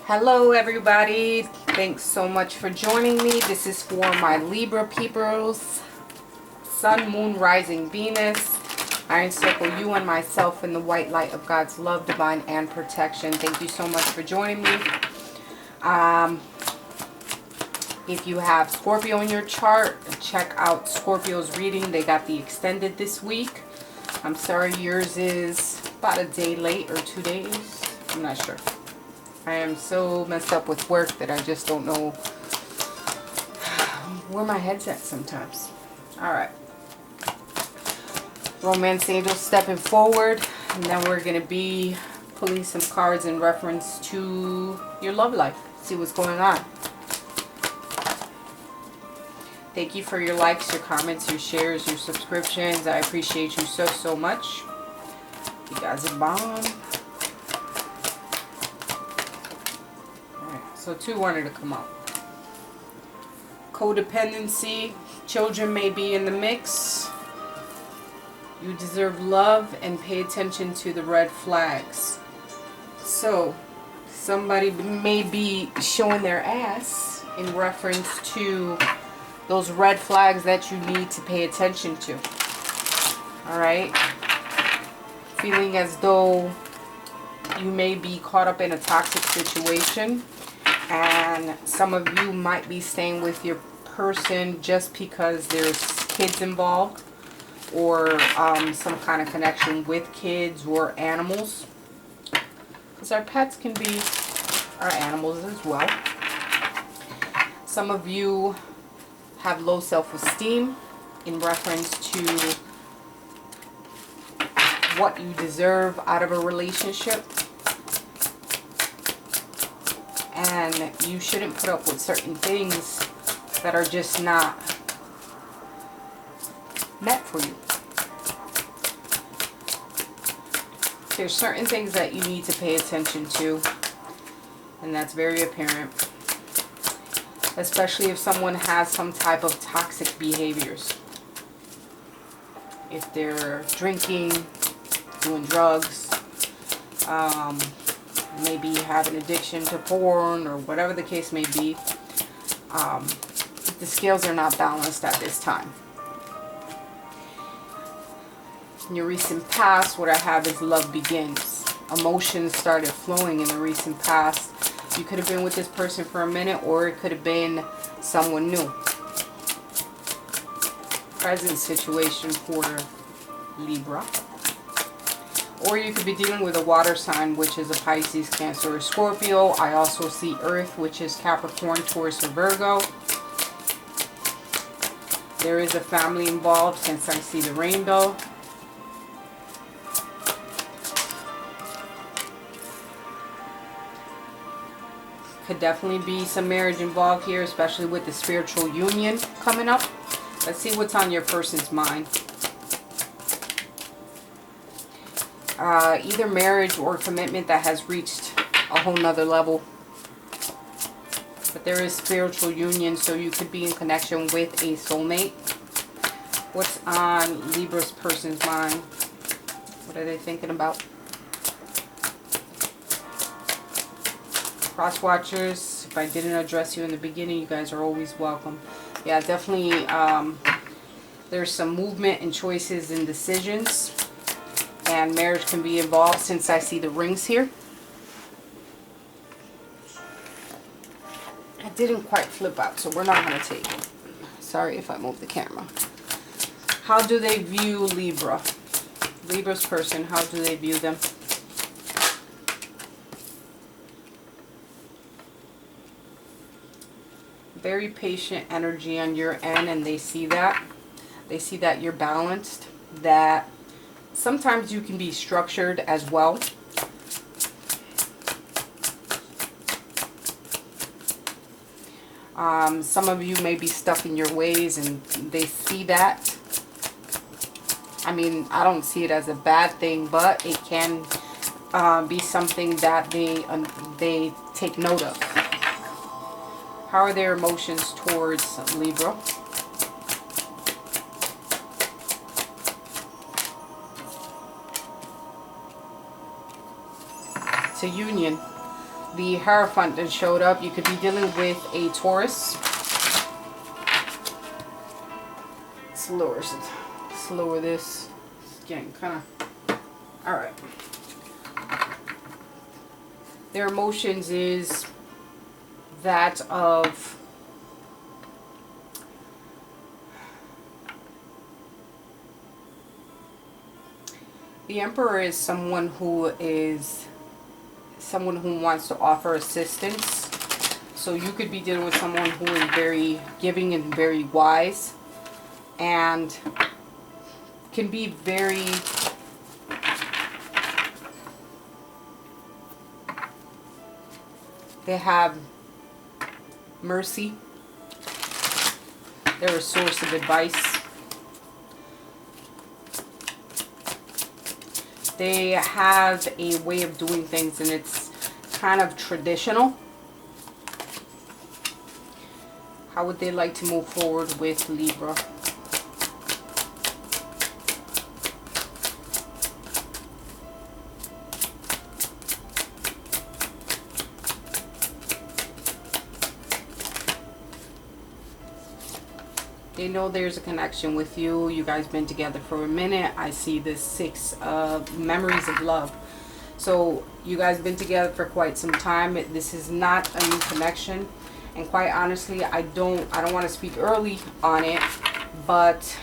Hello everybody, thanks so much for joining me. This is for my Libra peoples, Sun, Moon, Rising, Venus. I encircle you and myself in the white light of God's love, divine, and protection. Thank you so much for joining me. If you have Scorpio in your chart, check out Scorpio's reading. They got the extended this week. I'm sorry yours is about a day late or 2 days. I'm not sure. I am so messed up with work that I just don't know where my head's at sometimes. Alright. Romance angel stepping forward. And then we're going to be pulling some cards in reference to your love life. See what's going on. Thank you for your likes, your comments, your shares, your subscriptions. I appreciate you so much. You guys are bomb. So 2 wanted to come out. Codependency. Children may be in the mix. You deserve love and pay attention to the red flags. So somebody may be showing their ass in reference to those red flags that you need to pay attention to. Alright? Feeling as though you may be caught up in a toxic situation. And some of you might be staying with your person just because there's kids involved. Or some kind of connection with kids or animals. Because our pets can be our animals as well. Some of you have low self-esteem in reference to what you deserve out of a relationship. And you shouldn't put up with certain things that are just not meant for you. There's certain things that you need to pay attention to, and that's very apparent. Especially if someone has some type of toxic behaviors. If they're drinking, doing drugs, maybe have an addiction to porn or whatever the case may be. The scales are not balanced at this time. In your recent past, what I have is love begins. Emotions started flowing in the recent past. You could have been with this person for a minute, or it could have been someone new. Present situation for Libra. Or you could be dealing with a water sign, which is a Pisces, Cancer, or Scorpio. I also see Earth, which is Capricorn, Taurus, or Virgo. There is a family involved since I see the rainbow. Could definitely be some marriage involved here, especially with the spiritual union coming up. Let's see what's on your person's mind. Either marriage or commitment that has reached a whole nother level. But there is spiritual union, so you could be in connection with a soulmate. What's on Libra's person's mind? What are they thinking about? Cross watchers, if I didn't address you in the beginning, you guys are always welcome. Yeah, definitely there's some movement and choices and decisions. And marriage can be involved since I see the rings here. I didn't quite flip out, so we're not going to take it. Sorry if I move the camera. How do they view Libra? Libra's person, how do they view them? Very patient energy on your end, and they see that. They see that you're balanced, that sometimes you can be structured as well. Some of you may be stuck in your ways, and they see that. I mean, I don't see it as a bad thing, but it can be something that they take note of. How are their emotions towards Libra? It's a union. The Hierophant that showed up. You could be dealing with a Taurus. Lower this. It's getting kind of... Alright. Their emotions is that of... The Emperor is someone who wants to offer assistance. So you could be dealing with someone who is very giving and very wise, and can be very they have mercy. They're a source of advice. They have a way of doing things, and it's kind of traditional. How would they like to move forward with Libra? They know there's a connection with you. You guys been together for a minute. I see the 6 of memories of love. So you guys been together for quite some time. This is not a new connection. And quite honestly, I don't want to speak early on it, but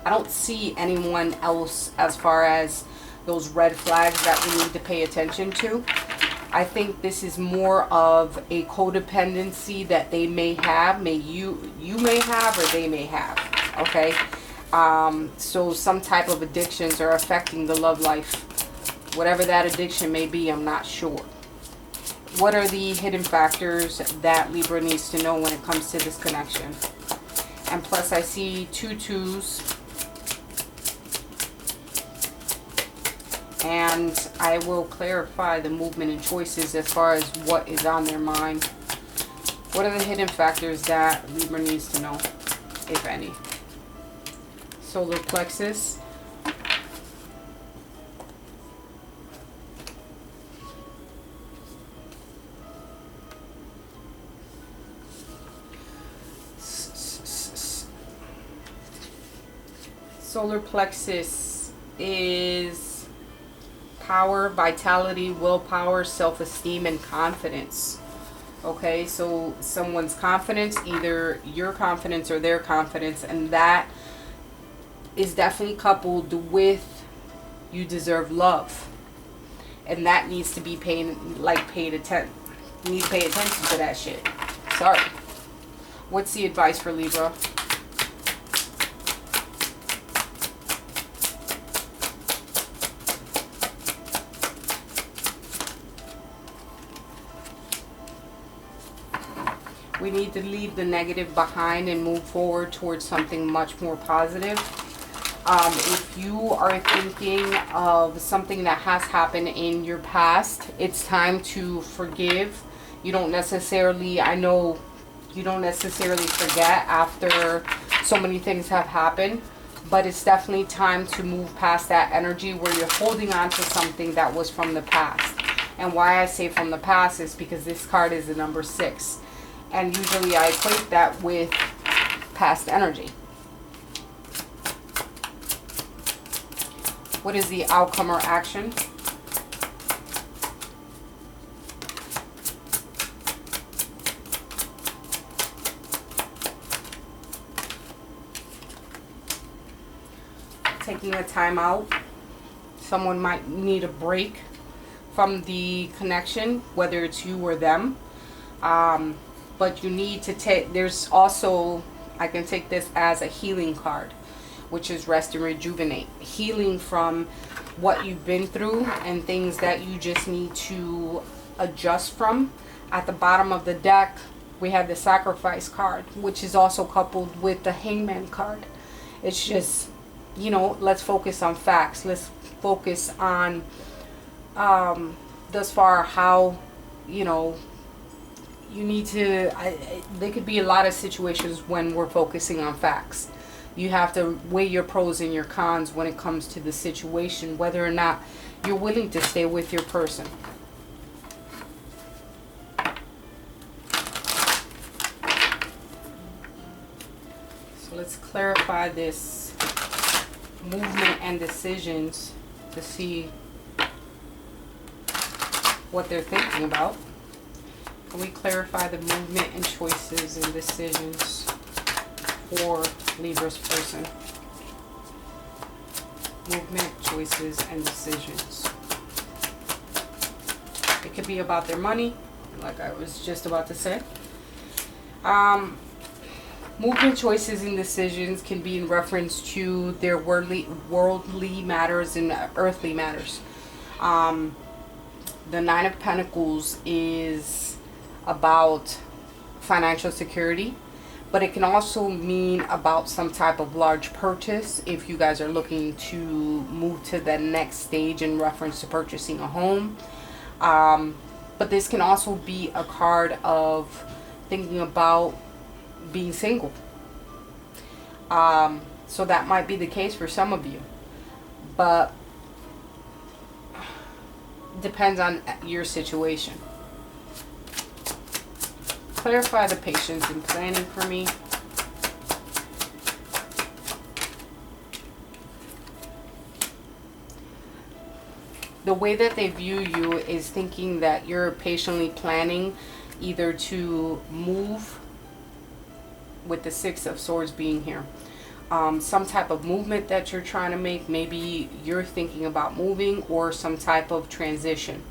I don't see anyone else as far as those red flags that we need to pay attention to. I think this is more of a codependency that they may have, you may have, or they may have, okay? So some type of addictions are affecting the love life. Whatever that addiction may be, I'm not sure. What are the hidden factors that Libra needs to know when it comes to this connection? And plus I see 2 2s. And I will clarify the movement and choices as far as what is on their mind. What are the hidden factors that Libra needs to know, if any? Solar plexus. Solar plexus is power, vitality, willpower, self-esteem, and confidence. Okay, so someone's confidence, either your confidence or their confidence, and that is definitely coupled with you deserve love, and that needs to be paid attention. You need to pay attention to that shit. Sorry. What's the advice for Libra? We need to leave the negative behind and move forward towards something much more positive. If you are thinking of something that has happened in your past, it's time to forgive. You don't necessarily, I know you don't necessarily forget after so many things have happened, but it's definitely time to move past that energy where you're holding on to something that was from the past. And why I say from the past is because this card is the number 6. And usually I equate that with past energy. What is the outcome or action? Taking a time out. Someone might need a break from the connection, whether it's you or them. But you need to take, there's also, I can take this as a healing card, which is rest and rejuvenate. Healing from what you've been through and things that you just need to adjust from. At the bottom of the deck, we have the sacrifice card, which is also coupled with the hangman card. It's just, you know, let's focus on facts. Let's focus on, thus far, how, you know, you need to, there could be a lot of situations when we're focusing on facts. You have to weigh your pros and your cons when it comes to the situation, whether or not you're willing to stay with your person. let's clarify this movement and decisions to see what they're thinking about. Can we clarify the movement and choices and decisions for Libra's person? Movement, choices, and decisions. It could be about their money, like I was just about to say. Movement, choices, and decisions can be in reference to their worldly matters and earthly matters. The Nine of Pentacles is about financial security, but it can also mean about some type of large purchase if you guys are looking to move to the next stage in reference to purchasing a home. But this can also be a card of thinking about being single. So that might be the case for some of you, but depends on your situation. Clarify the patience and planning for me. The way that they view you is thinking that you're patiently planning either to move, with the Six of Swords being here. Some type of movement that you're trying to make. Maybe you're thinking about moving, or some type of transition.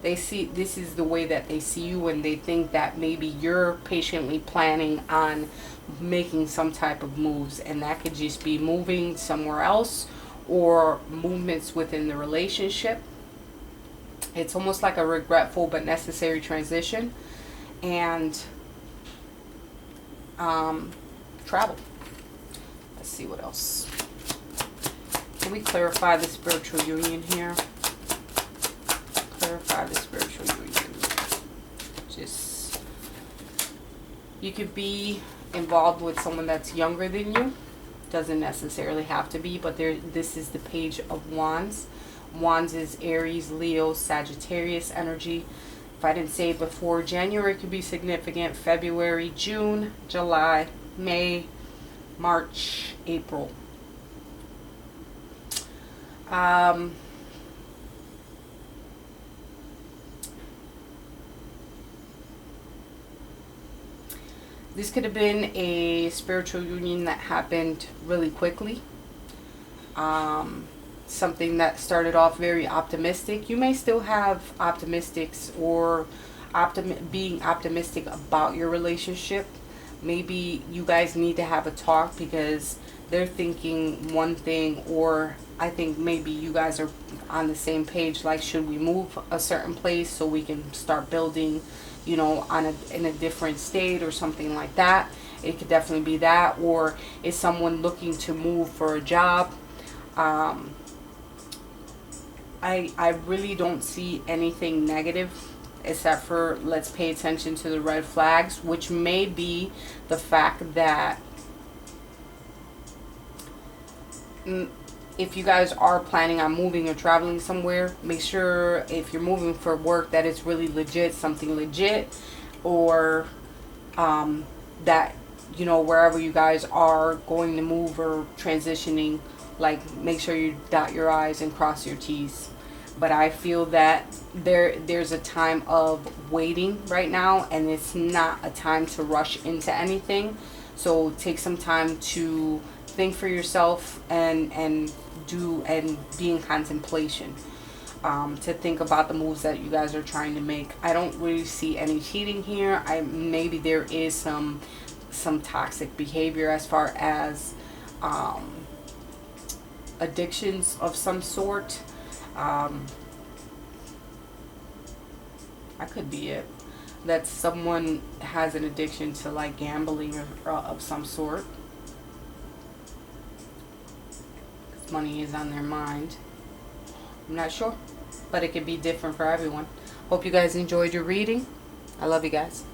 They see, this is the way that they see you, and they think that maybe you're patiently planning on making some type of moves, and that could just be moving somewhere else or movements within the relationship. It's almost like a regretful but necessary transition. And travel. Let's see what else. Can we clarify the spiritual union here? Clarify the spiritual union. Just, you could be involved with someone that's younger than you. Doesn't necessarily have to be, but this is the Page of Wands. Wands is Aries, Leo, Sagittarius energy. If I didn't say it before, January could be significant. February, June, July, May, March, April. This could have been a spiritual union that happened really quickly. Something that started off very optimistic. You may still have optimistics or being optimistic about your relationship. Maybe you guys need to have a talk because they're thinking one thing, or I think maybe you guys are on the same page, like should we move a certain place so we can start building, you know, in a different state or something like that. It could definitely be that. Or is someone looking to move for a job? I really don't see anything negative, except for let's pay attention to the red flags, which may be the fact that if you guys are planning on moving or traveling somewhere, make sure if you're moving for work that it's really legit, something legit, or that, you know, wherever you guys are going to move or transitioning, like make sure you dot your I's and cross your T's. But I feel that there's a time of waiting right now, and it's not a time to rush into anything. So take some time to think for yourself and be in contemplation, to think about the moves that you guys are trying to make. I don't really see any cheating here. Maybe there is some toxic behavior as far as addictions of some sort. That could be it. That someone has an addiction to like gambling or of some sort. Money is on their mind. I'm not sure, but it could be different for everyone. Hope you guys enjoyed your reading. I love you guys.